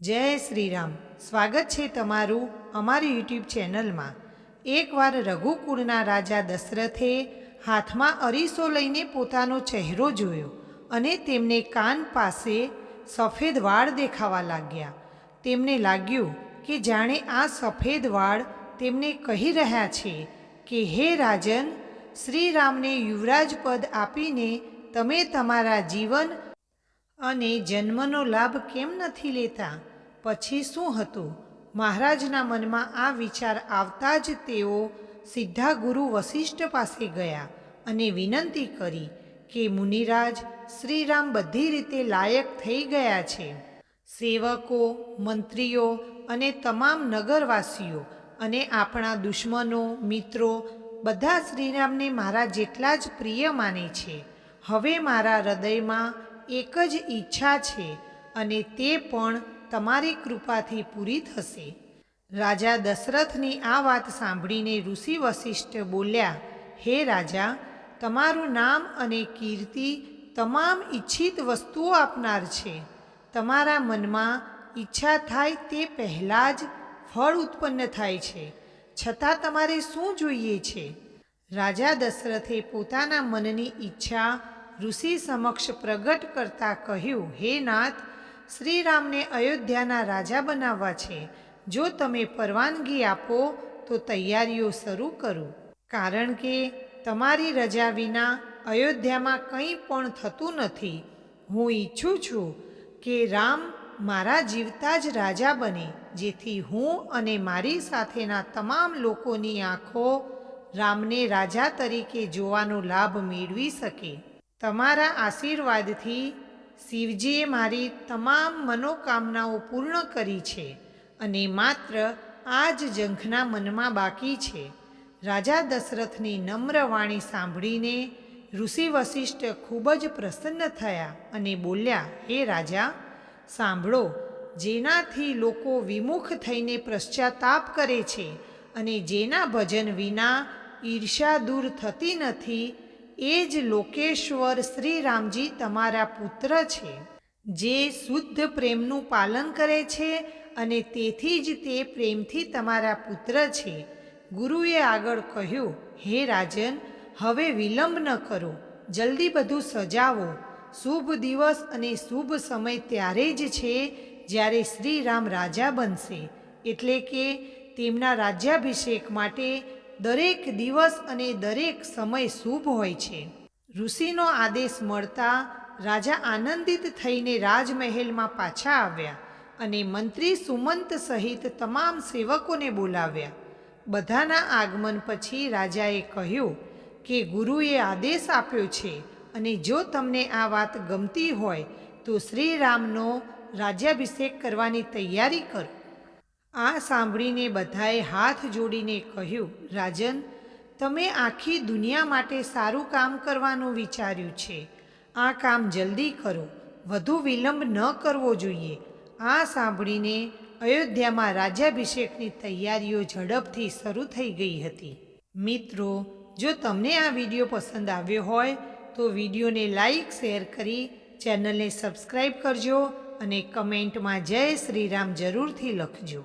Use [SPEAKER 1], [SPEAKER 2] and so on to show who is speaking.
[SPEAKER 1] जय श्री राम। स्वागत है तमारू अमारी यूट्यूब चेनल में। एक वार रघुकुळना राजा दशरथे हाथ में अरीसो लईने पोतानो चेहरो जोयो अने तेमने कान पासे सफेद वाळ देखावा लाग्या। तेमने लाग्युं कि जाणे आ सफेद वाळ तेमने कही रह्या छे कि हे राजन, श्रीरामने युवराज पद आपीने तमे तमारा जीवन अने जन्मनो लाभ केम नथी लेता? पछी शुं हतुं? महाराजना मनमा आ विचार आवता ज तेओ सीधा गुरु वशिष्ठ पासे गया अने विनंती करी कि मुनिराज, श्रीराम बधी रीते लायक थई गया छे। सेवको, मंत्रीओ अने तमाम नगरवासीओ अने आपणा दुश्मनो, मित्रो बधा श्रीरामने मारा जेटला ज प्रिय माने छे। हवे मारा हृदयमां एक ज इच्छा छे अने ते पण तमारी कृपाथी पूरी थशे। राजा दशरथनी आ वात सांभळीने ऋषि वशिष्ठ बोल्या, हे राजा, तमारुं नाम अने कीर्ति तमाम इच्छित वस्तुओ आपनार छे। तमारा मनमा इच्छा थाय ते पहेला ज फळ उत्पन्न थाय छे, छतां तमारे शुं जोईए छे? राजा दशरथे पोताना मननी इच्छा ऋषि समक्ष प्रगट करता कह्युं, हे नाथ, श्रीरामने अयोध्याना राजा बनाववा छे। जो तमे परवानगी आपो तो तैयारीओ शरू करूं, कारण के तमारी रजा विना अयोध्यामां कंई पण थतुं नथी। हूँ ઈચ્છું છું કે રામ મારા જીવતા જ રાજા બને, જેથી હું અને મારી સાથેના તમામ લોકોની આંખો રામને રાજા તરીકે જોવાનો લાભ મેળવી શકે। તમારા આશીર્વાદથી શિવજીએ મારી તમામ મનોકામનાઓ પૂર્ણ કરી છે અને માત્ર આ જ જંખના મનમાં બાકી છે। રાજા દશરથની નમ્ર વાણી સાંભળીને ઋષિ વશિષ્ઠ ખૂબ જ પ્રસન્ન થયા અને બોલ્યા, હે રાજા, સાંભળો, જેનાથી લોકો વિમુખ થઈને પશ્ચાતાપ કરે છે અને જેના ભજન વિના ઈર્ષા દૂર થતી નથી, એ જ લોકેશ્વર શ્રીરામજી તમારા પુત્ર છે, જે શુદ્ધ પ્રેમનું પાલન કરે છે અને તેથી જ તે પ્રેમથી તમારા પુત્ર છે। ગુરુએ આગળ કહ્યું, હે રાજન, હવે વિલંબ ન કરો, જલ્દી બધું સજાવો। શુભ દિવસ અને શુભ સમય ત્યારે જ છે જ્યારે શ્રીરામ રાજા બનશે, એટલે કે તેમના રાજ્યાભિષેક માટે દરેક દિવસ અને દરેક સમય શુભ હોય છે। ઋષિનો આદેશ મળતા રાજા આનંદિત થઈને રાજમહેલમાં પાછા આવ્યા અને મંત્રી સુમંત સહિત તમામ સેવકોને બોલાવ્યા। બધાના આગમન પછી રાજાએ કહ્યું કે ગુરુએ આદેશ આપ્યો છે અને જો તમને આ વાત ગમતી હોય તો શ્રીરામનો રાજ્યાભિષેક કરવાની તૈયારી કરો। આ સાંભળીને બધાએ હાથ જોડીને કહ્યું, રાજન, તમે આખી દુનિયા માટે સારું કામ કરવાનું વિચાર્યું છે। આ કામ જલ્દી કરો, વધુ વિલંબ ન કરવો જોઈએ। આ સાંભળીને અયોધ્યામાં રાજ્યાભિષેકની તૈયારીઓ ઝડપથી શરૂ થઈ ગઈ હતી। મિત્રો, જો તમને આ વિડીયો પસંદ આવ્યો હોય તો વિડીયોને લાઈક, શેર કરી ચેનલને સબસ્ક્રાઈબ કરજો અને કમેન્ટમાં જય શ્રીરામ જરૂરથી લખજો।